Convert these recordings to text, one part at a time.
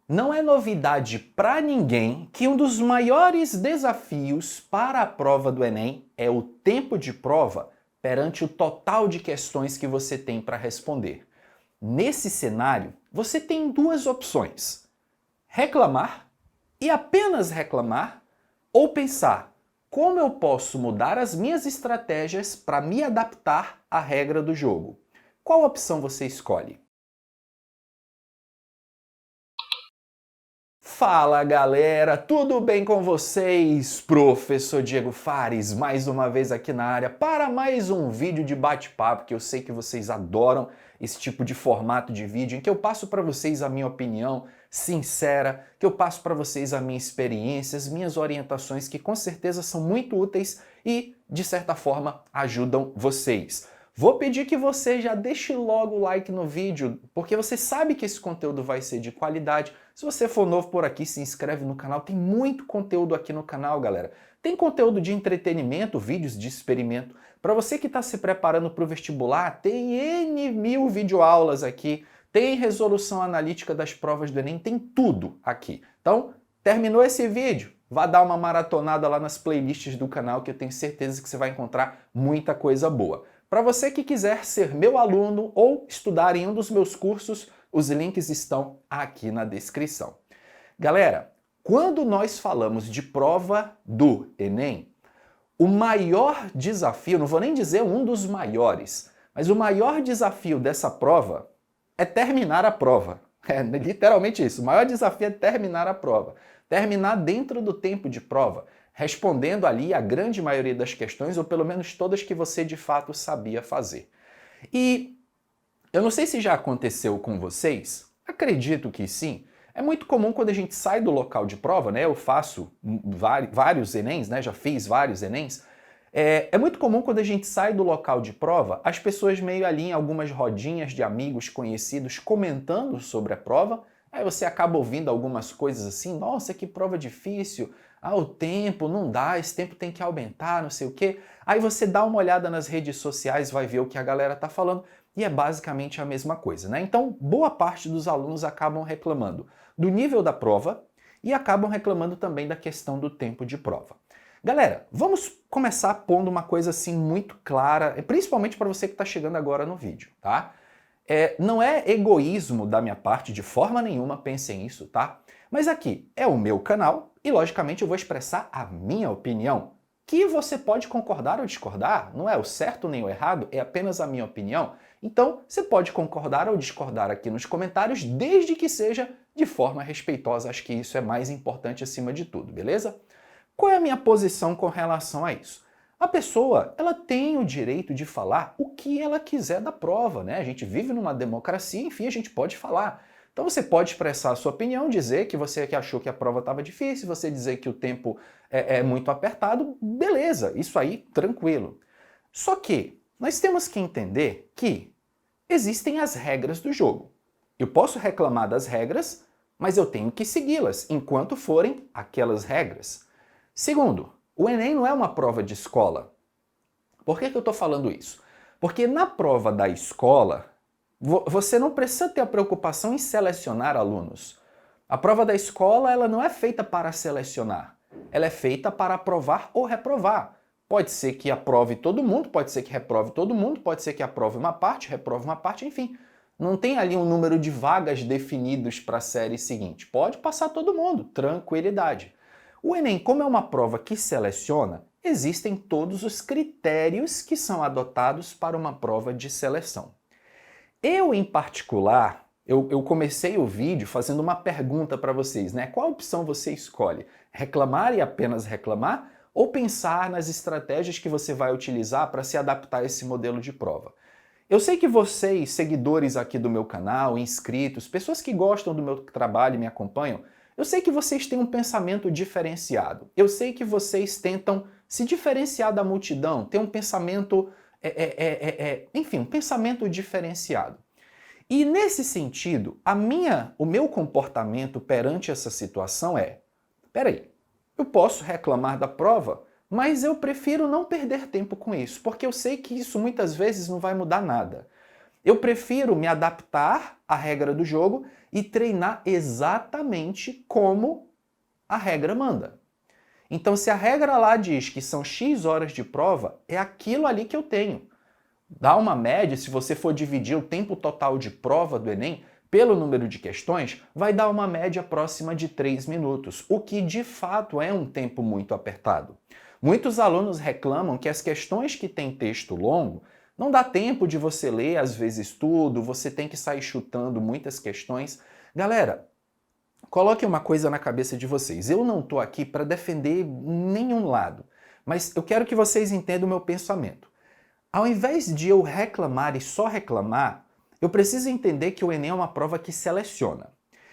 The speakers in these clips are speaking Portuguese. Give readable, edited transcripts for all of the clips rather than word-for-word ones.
Não é novidade para ninguém que um dos maiores desafios para a prova do Enem é o tempo de prova perante o total de questões que você tem para responder. Nesse cenário, você tem duas opções: reclamar e apenas reclamar, ou pensar como eu posso mudar as minhas estratégias para me adaptar à regra do jogo. Qual opção você escolhe? Fala galera, tudo bem com vocês? Professor Diego Fares, mais uma vez aqui na área para mais um vídeo de bate-papo, que eu sei que vocês adoram esse tipo de formato de vídeo, em que eu passo para vocês a minha opinião sincera, que eu passo para vocês a minha experiência, as minhas orientações, que com certeza são muito úteis e, de certa forma, ajudam vocês. Vou pedir que você já deixe logo o like no vídeo, porque você sabe que esse conteúdo vai ser de qualidade. Se você for novo por aqui, se inscreve no canal, tem muito conteúdo aqui no canal, galera. Tem conteúdo de entretenimento, vídeos de experimento. Para você que está se preparando para o vestibular, tem N mil videoaulas aqui, tem resolução analítica das provas do Enem, tem tudo aqui. Então, terminou esse vídeo? Vá dar uma maratonada lá nas playlists do canal, que eu tenho certeza que você vai encontrar muita coisa boa. Para você que quiser ser meu aluno ou estudar em um dos meus cursos, os links estão aqui na descrição. Galera, quando nós falamos de prova do Enem, o maior desafio, não vou nem dizer um dos maiores, mas o maior desafio dessa prova é terminar a prova. É literalmente isso, o maior desafio é terminar a prova. Terminar dentro do tempo de prova, respondendo ali a grande maioria das questões, ou pelo menos todas que você de fato sabia fazer. E eu não sei se já aconteceu com vocês, acredito que sim. É muito comum quando a gente sai do local de prova, né? Eu faço vários Enems, né? Já fiz vários Enems. É muito comum quando a gente sai do local de prova, as pessoas meio ali em algumas rodinhas de amigos conhecidos comentando sobre a prova. Aí você acaba ouvindo algumas coisas assim: nossa, que prova difícil, o tempo não dá, esse tempo tem que aumentar, não sei o quê. Aí você dá uma olhada nas redes sociais, vai ver o que a galera tá falando, e é basicamente a mesma coisa, né? Então, boa parte dos alunos acabam reclamando do nível da prova e acabam reclamando também da questão do tempo de prova. Galera, vamos começar pondo uma coisa assim muito clara, principalmente para você que está chegando agora no vídeo, tá? Não é egoísmo da minha parte, de forma nenhuma, pensem nisso, tá? Mas aqui é o meu canal e, logicamente, eu vou expressar a minha opinião, que você pode concordar ou discordar, não é o certo nem o errado, é apenas a minha opinião. Então, você pode concordar ou discordar aqui nos comentários, desde que seja de forma respeitosa. Acho que isso é mais importante acima de tudo, beleza? Qual é a minha posição com relação a isso? A pessoa, ela tem o direito de falar o que ela quiser da prova, né? A gente vive numa democracia, enfim, a gente pode falar. Então você pode expressar a sua opinião, dizer que você que achou que a prova estava difícil, você dizer que o tempo é muito apertado, beleza, isso aí, tranquilo. Só que nós temos que entender que existem as regras do jogo. Eu posso reclamar das regras, mas eu tenho que segui-las enquanto forem aquelas regras. Segundo, o Enem não é uma prova de escola. Por que eu estou falando isso? Porque na prova da escola, você não precisa ter a preocupação em selecionar alunos. A prova da escola, ela não é feita para selecionar. Ela é feita para aprovar ou reprovar. Pode ser que aprove todo mundo, pode ser que reprove todo mundo, pode ser que aprove uma parte, reprove uma parte, enfim. Não tem ali um número de vagas definidos para a série seguinte. Pode passar todo mundo, tranquilidade. O Enem, como é uma prova que seleciona, existem todos os critérios que são adotados para uma prova de seleção. Eu, em particular, eu comecei o vídeo fazendo uma pergunta para vocês, né? Qual opção você escolhe? Reclamar e apenas reclamar? Ou pensar nas estratégias que você vai utilizar para se adaptar a esse modelo de prova? Eu sei que vocês, seguidores aqui do meu canal, inscritos, pessoas que gostam do meu trabalho e me acompanham, eu sei que vocês têm um pensamento diferenciado. Eu sei que vocês tentam se diferenciar da multidão, ter um pensamento, enfim, um pensamento diferenciado. E nesse sentido, o meu comportamento perante essa situação é: peraí, eu posso reclamar da prova, mas eu prefiro não perder tempo com isso, porque eu sei que isso muitas vezes não vai mudar nada. Eu prefiro me adaptar à regra do jogo e treinar exatamente como a regra manda. Então, se a regra lá diz que são X horas de prova, é aquilo ali que eu tenho. Dá uma média, se você for dividir o tempo total de prova do Enem pelo número de questões, vai dar uma média próxima de 3 minutos, o que de fato é um tempo muito apertado. Muitos alunos reclamam que as questões que têm texto longo não dá tempo de você ler, às vezes, tudo, você tem que sair chutando muitas questões. Galera, coloque uma coisa na cabeça de vocês. Eu não estou aqui para defender nenhum lado, mas eu quero que vocês entendam o meu pensamento. Ao invés de eu reclamar e só reclamar, eu preciso entender que o Enem é uma prova que seleciona.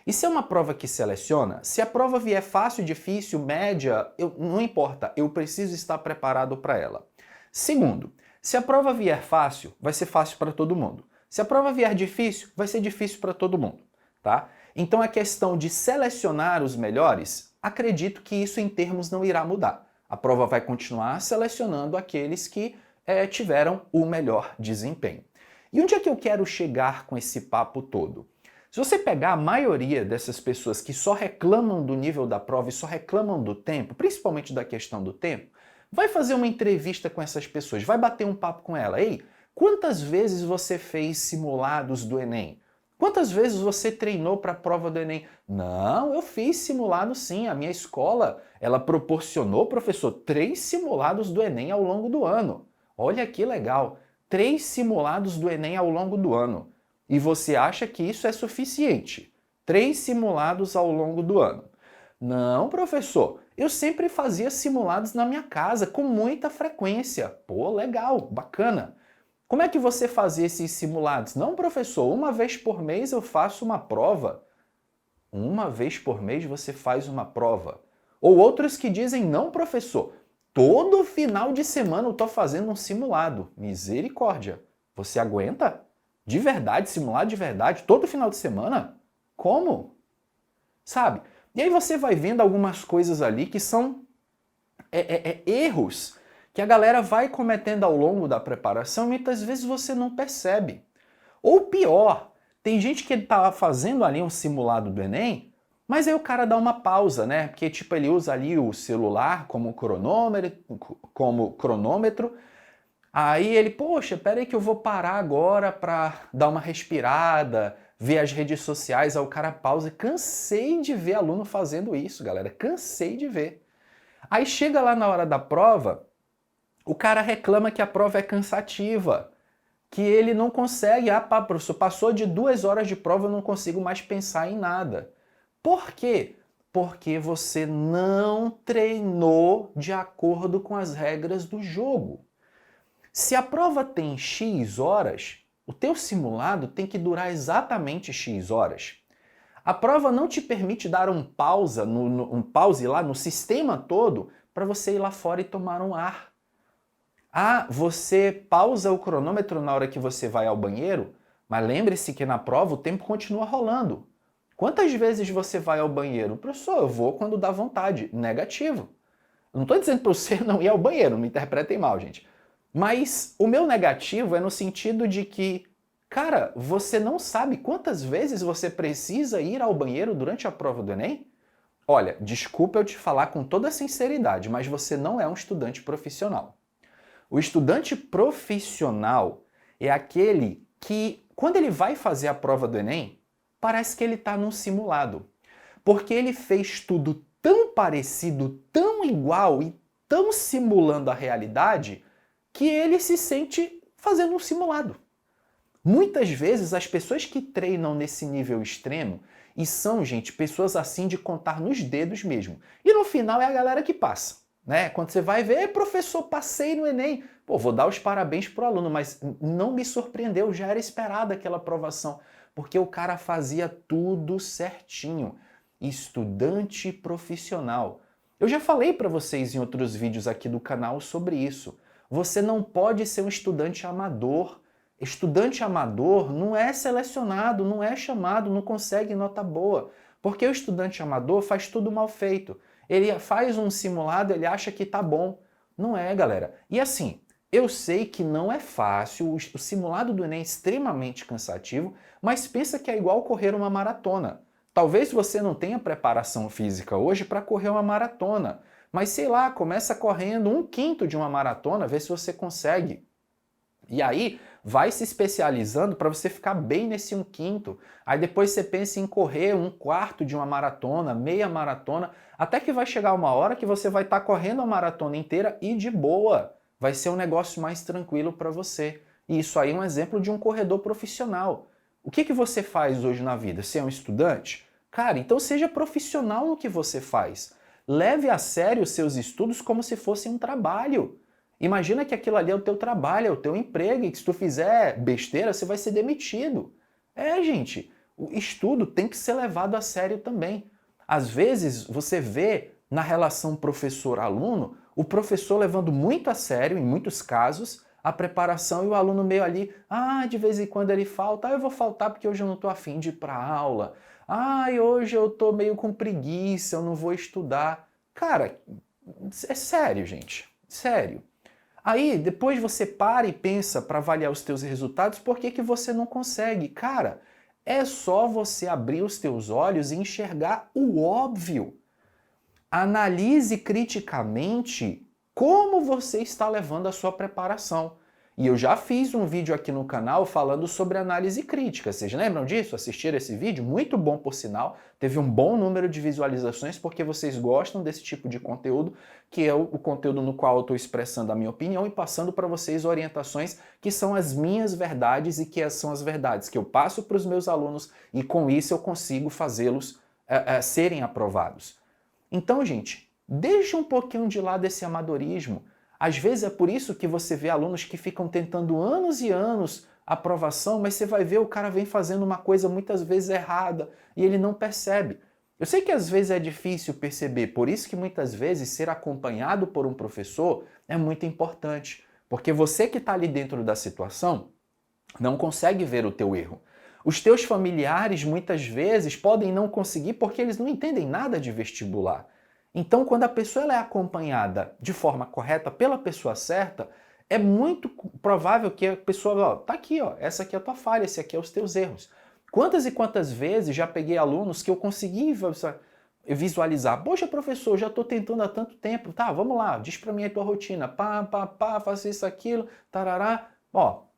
E se é uma prova que seleciona, se a prova vier fácil, difícil, média, não importa, eu preciso estar preparado para ela. Segundo, se a prova vier fácil, vai ser fácil para todo mundo. Se a prova vier difícil, vai ser difícil para todo mundo, tá? Então a questão de selecionar os melhores, acredito que isso em termos não irá mudar. A prova vai continuar selecionando aqueles que tiveram o melhor desempenho. E onde é que eu quero chegar com esse papo todo? Se você pegar a maioria dessas pessoas que só reclamam do nível da prova e só reclamam do tempo, principalmente da questão do tempo, vai fazer uma entrevista com essas pessoas, vai bater um papo com ela. Ei, quantas vezes você fez simulados do Enem? Quantas vezes você treinou para a prova do Enem? Não, eu fiz simulado sim. A minha escola, ela proporcionou, professor, 3 simulados do Enem ao longo do ano. Olha que legal, 3 simulados do Enem ao longo do ano. E você acha que isso é suficiente? 3 simulados ao longo do ano. Não, professor, eu sempre fazia simulados na minha casa com muita frequência. Pô, legal, bacana. Como é que você fazia esses simulados? Não, professor, uma vez por mês eu faço uma prova. Uma vez por mês você faz uma prova. Ou outros que dizem, não, professor, todo final de semana eu estou fazendo um simulado. Misericórdia. Você aguenta? De verdade, simulado de verdade, todo final de semana? Como? Sabe? E aí você vai vendo algumas coisas ali que são erros que a galera vai cometendo ao longo da preparação e muitas vezes você não percebe. Ou pior, tem gente que está fazendo ali um simulado do Enem, mas aí o cara dá uma pausa, né? Porque tipo, ele usa ali o celular como cronômetro. Aí ele, poxa, peraí que eu vou parar agora para dar uma respirada, ver as redes sociais, aí o cara pausa. Cansei de ver aluno fazendo isso, galera. Cansei de ver. Aí chega lá na hora da prova, o cara reclama que a prova é cansativa, que ele não consegue, professor, passou de 2 horas de prova, eu não consigo mais pensar em nada. Por quê? Porque você não treinou de acordo com as regras do jogo. Se a prova tem X horas, o teu simulado tem que durar exatamente X horas. A prova não te permite dar um pause lá no sistema todo para você ir lá fora e tomar um ar. Você pausa o cronômetro na hora que você vai ao banheiro, mas lembre-se que na prova o tempo continua rolando. Quantas vezes você vai ao banheiro? Professor, eu vou quando dá vontade. Negativo. Eu não estou dizendo para você não ir ao banheiro, não me interpretem mal, gente. Mas o meu negativo é no sentido de que, cara, você não sabe quantas vezes você precisa ir ao banheiro durante a prova do Enem? Olha, desculpa eu te falar com toda sinceridade, mas você não é um estudante profissional. O estudante profissional é aquele que, quando ele vai fazer a prova do Enem, parece que ele está num simulado. Porque ele fez tudo tão parecido, tão igual e tão simulando a realidade que ele se sente fazendo um simulado. Muitas vezes as pessoas que treinam nesse nível extremo, e são, gente, pessoas assim de contar nos dedos mesmo, e no final é a galera que passa. Né? Quando você vai ver, professor, passei no Enem. Pô, vou dar os parabéns pro aluno, mas não me surpreendeu, já era esperada aquela aprovação, porque o cara fazia tudo certinho. Estudante profissional. Eu já falei para vocês em outros vídeos aqui do canal sobre isso. Você não pode ser um estudante amador. Estudante amador não é selecionado, não é chamado, não consegue nota boa, porque o estudante amador faz tudo mal feito. Ele faz um simulado, ele acha que tá bom. Não é, galera. E assim, Eu sei que não é fácil, o simulado do Enem é extremamente cansativo, mas pensa que é igual correr uma maratona. Talvez você não tenha preparação física hoje para correr uma maratona, mas sei lá, começa correndo 1/5 de uma maratona, vê se você consegue. E aí, vai se especializando para você ficar bem nesse 1/5. Aí depois você pensa em correr 1/4 de uma maratona, meia maratona, até que vai chegar uma hora que você vai estar correndo a maratona inteira e de boa. Vai ser um negócio mais tranquilo para você. E isso aí é um exemplo de um corredor profissional. O que você faz hoje na vida? Você é um estudante? Cara, então seja profissional no que você faz. Leve a sério os seus estudos como se fosse um trabalho. Imagina que aquilo ali é o teu trabalho, é o teu emprego, e que se tu fizer besteira, você vai ser demitido. Gente, o estudo tem que ser levado a sério também. Às vezes, você vê na relação professor-aluno, o professor levando muito a sério, em muitos casos, a preparação e o aluno meio ali, de vez em quando ele falta, eu vou faltar porque hoje eu não estou afim de ir para a aula. Hoje eu estou meio com preguiça, eu não vou estudar. Cara, é sério, gente, sério. Aí, depois você para e pensa para avaliar os teus resultados, por que você não consegue? Cara, é só você abrir os teus olhos e enxergar o óbvio. Analise criticamente como você está levando a sua preparação. E eu já fiz um vídeo aqui no canal falando sobre análise crítica. Vocês lembram disso? Assistiram esse vídeo? Muito bom, por sinal. Teve um bom número de visualizações porque vocês gostam desse tipo de conteúdo, que é o conteúdo no qual eu estou expressando a minha opinião e passando para vocês orientações que são as minhas verdades e que são as verdades que eu passo para os meus alunos e com isso eu consigo fazê-los serem aprovados. Então, gente, deixa um pouquinho de lado esse amadorismo. Às vezes é por isso que você vê alunos que ficam tentando anos e anos aprovação, mas você vai ver o cara vem fazendo uma coisa muitas vezes errada e ele não percebe. Eu sei que às vezes é difícil perceber, por isso que muitas vezes ser acompanhado por um professor é muito importante, porque você que está ali dentro da situação não consegue ver o teu erro. Os teus familiares muitas vezes podem não conseguir porque eles não entendem nada de vestibular. Então, quando a pessoa ela é acompanhada de forma correta pela pessoa certa, é muito provável que a pessoa, tá aqui, essa aqui é a tua falha, esse aqui é os teus erros. Quantas e quantas vezes já peguei alunos que eu consegui visualizar, poxa professor, já estou tentando há tanto tempo, tá, vamos lá, diz para mim a tua rotina, faço isso, aquilo, tarará,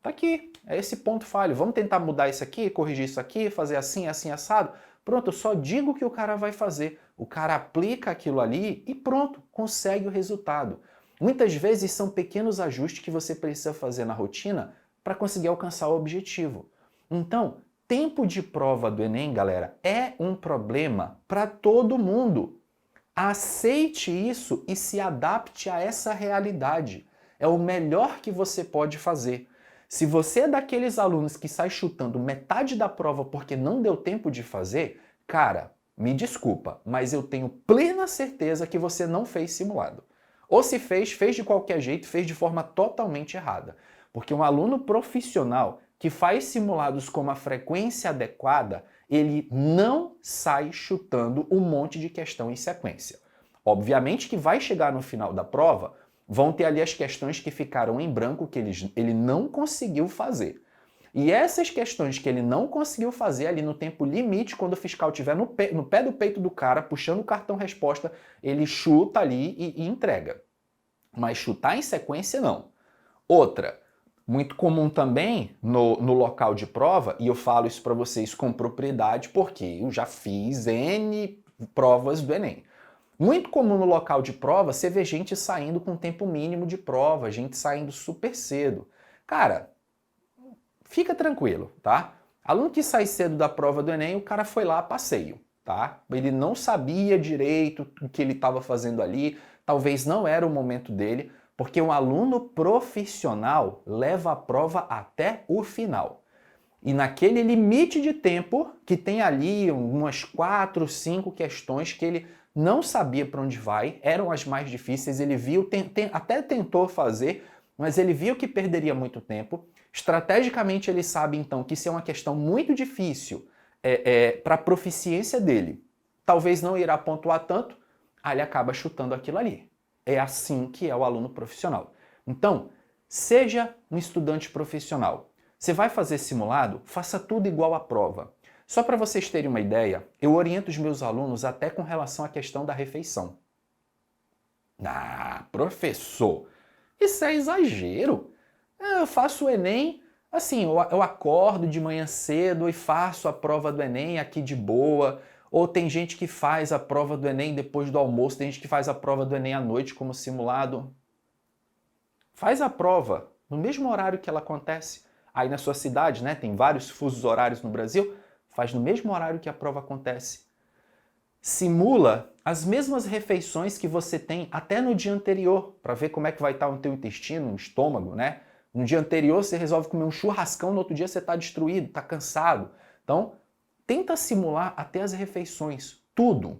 tá aqui, é esse ponto falho, vamos tentar mudar isso aqui, corrigir isso aqui, fazer assim, assim, assado. Pronto, eu só digo o que o cara vai fazer. O cara aplica aquilo ali e pronto, consegue o resultado. Muitas vezes são pequenos ajustes que você precisa fazer na rotina para conseguir alcançar o objetivo. Então, tempo de prova do Enem, galera, é um problema para todo mundo. Aceite isso e se adapte a essa realidade. É o melhor que você pode fazer. Se você é daqueles alunos que sai chutando metade da prova porque não deu tempo de fazer, cara, me desculpa, mas eu tenho plena certeza que você não fez simulado. Ou se fez, fez de qualquer jeito, fez de forma totalmente errada. Porque um aluno profissional que faz simulados com uma frequência adequada, ele não sai chutando um monte de questão em sequência. Obviamente que vai chegar no final da prova, vão ter ali as questões que ficaram em branco, que ele não conseguiu fazer. E essas questões que ele não conseguiu fazer ali no tempo limite, quando o fiscal estiver no pé do peito do cara, puxando o cartão resposta, ele chuta ali e entrega. Mas chutar em sequência, não. Outra, muito comum também no local de prova, e eu falo isso para vocês com propriedade porque eu já fiz N provas do Enem. Muito comum no local de prova você ver gente saindo com tempo mínimo de prova, gente saindo super cedo. Cara, fica tranquilo, tá? Aluno que sai cedo da prova do Enem, o cara foi lá a passeio, tá? Ele não sabia direito o que ele estava fazendo ali, talvez não era o momento dele, porque um aluno profissional leva a prova até o final. E naquele limite de tempo, que tem ali umas 4, 5 questões que ele não sabia para onde vai, eram as mais difíceis, ele viu, até tentou fazer, mas ele viu que perderia muito tempo. Estrategicamente ele sabe então que isso é uma questão muito difícil para a proficiência dele. Talvez não irá pontuar tanto, aí ele acaba chutando aquilo ali. É assim que é o aluno profissional. Então, Seja um estudante profissional. Você vai fazer simulado? Faça tudo igual à prova. Só para vocês terem uma ideia, eu oriento os meus alunos até com relação à questão da refeição. Ah, professor, isso é exagero. Eu faço o Enem, assim, eu acordo de manhã cedo e faço a prova do Enem aqui de boa. Ou tem gente que faz a prova do Enem depois do almoço, tem gente que faz a prova do Enem à noite como simulado. Faz a prova no mesmo horário que ela acontece. Aí na sua cidade, né, tem vários fusos horários no Brasil, faz no mesmo horário que a prova acontece. Simula as mesmas refeições que você tem até no dia anterior, para ver como é que vai estar o teu intestino, o estômago, né? No dia anterior você resolve comer um churrascão, no outro dia você está destruído, está cansado. Então, tenta simular até as refeições, tudo.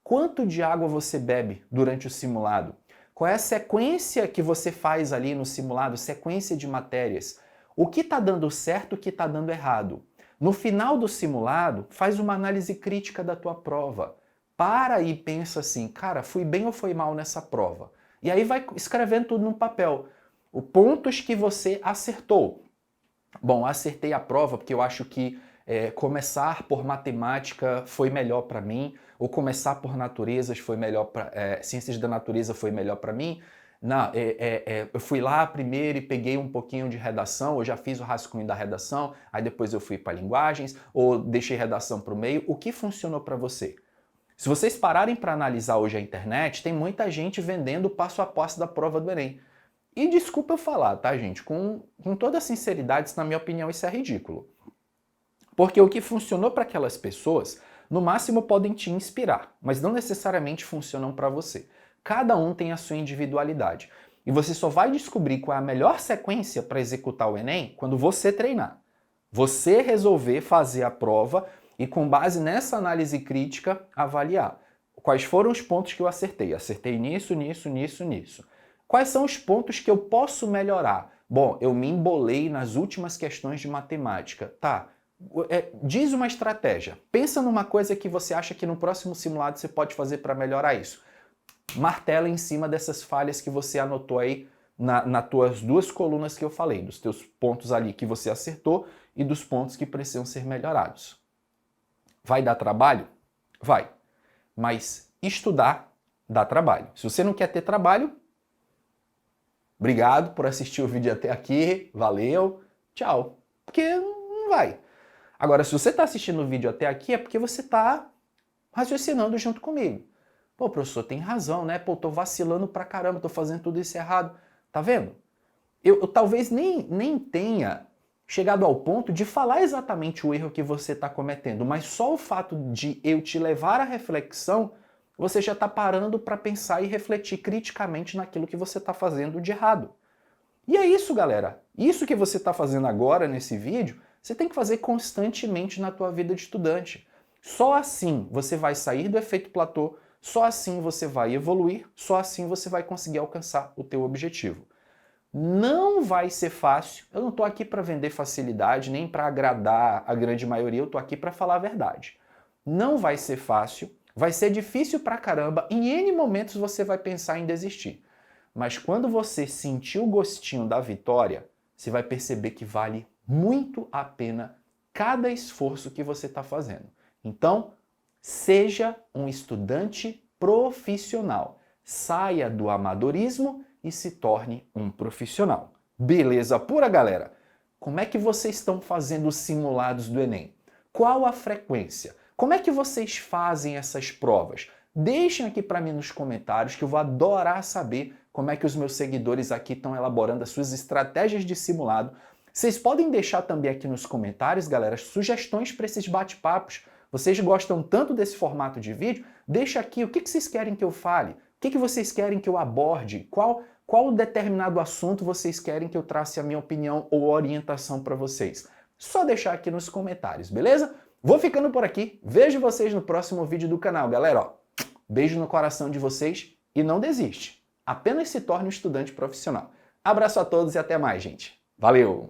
Quanto de água você bebe durante o simulado? Qual é a sequência que você faz ali no simulado, sequência de matérias? O que está dando certo, o que está dando errado? No final do simulado, faz uma análise crítica da tua prova. Para e pensa assim, cara, fui bem ou foi mal nessa prova? E aí vai escrevendo tudo num papel. Os pontos que você acertou. Bom, acertei a prova porque eu acho que começar por matemática foi melhor para mim, ou começar por naturezas foi melhor para ciências da natureza foi melhor para mim. Não, eu fui lá primeiro e peguei um pouquinho de redação, eu já fiz o rascunho da redação, aí depois eu fui para linguagens, ou deixei redação para o meio. O que funcionou para você? Se vocês pararem para analisar hoje a internet, tem muita gente vendendo o passo a passo da prova do Enem. E desculpa eu falar, tá, gente? Com toda sinceridade, na minha opinião, isso é ridículo. Porque o que funcionou para aquelas pessoas, no máximo podem te inspirar, mas não necessariamente funcionam para você. Cada um tem a sua individualidade. E você só vai descobrir qual é a melhor sequência para executar o Enem quando você treinar. Você resolver fazer a prova e, com base nessa análise crítica, avaliar. Quais foram os pontos que eu acertei? Acertei nisso, nisso, nisso, nisso. Quais são os pontos que eu posso melhorar? Bom, eu me embolei nas últimas questões de matemática. Tá, diz uma estratégia. Pensa numa coisa que você acha que no próximo simulado você pode fazer para melhorar isso. Martela em cima dessas falhas que você anotou aí nas tuas duas colunas que eu falei, dos teus pontos ali que você acertou e dos pontos que precisam ser melhorados. Vai dar trabalho? Vai. Mas estudar dá trabalho. Se você não quer ter trabalho, obrigado por assistir o vídeo até aqui, valeu, tchau. Porque não vai. Agora, se você está assistindo o vídeo até aqui, é porque você está raciocinando junto comigo. Pô, professor, tem razão, né? Pô, tô vacilando pra caramba, tô fazendo tudo isso errado. Tá vendo? Eu talvez nem tenha chegado ao ponto de falar exatamente o erro que você está cometendo, mas só o fato de eu te levar à reflexão, você já está parando para pensar e refletir criticamente naquilo que você está fazendo de errado. E é isso, galera. Isso que você está fazendo agora nesse vídeo, você tem que fazer constantemente na tua vida de estudante. Só assim você vai sair do efeito platô, só assim você vai evoluir, só assim você vai conseguir alcançar o teu objetivo. Não vai ser fácil, eu não estou aqui para vender facilidade, nem para agradar a grande maioria, eu estou aqui para falar a verdade. Não vai ser fácil, vai ser difícil pra caramba, em N momentos você vai pensar em desistir. Mas quando você sentir o gostinho da vitória, você vai perceber que vale muito a pena cada esforço que você está fazendo. Então, seja um estudante profissional. Saia do amadorismo e se torne um profissional. Beleza pura, galera? Como é que vocês estão fazendo os simulados do Enem? Qual a frequência? Como é que vocês fazem essas provas? Deixem aqui para mim nos comentários que eu vou adorar saber como é que os meus seguidores aqui estão elaborando as suas estratégias de simulado. Vocês podem deixar também aqui nos comentários, galera, sugestões para esses bate-papos. Vocês gostam tanto desse formato de vídeo? Deixa aqui o que vocês querem que eu fale, o que vocês querem que eu aborde, qual determinado assunto vocês querem que eu trace a minha opinião ou orientação para vocês. Só deixar aqui nos comentários, beleza? Vou ficando por aqui, vejo vocês no próximo vídeo do canal, galera. Ó, beijo no coração de vocês e não desiste. Apenas se torne um estudante profissional. Abraço a todos e até mais, gente. Valeu!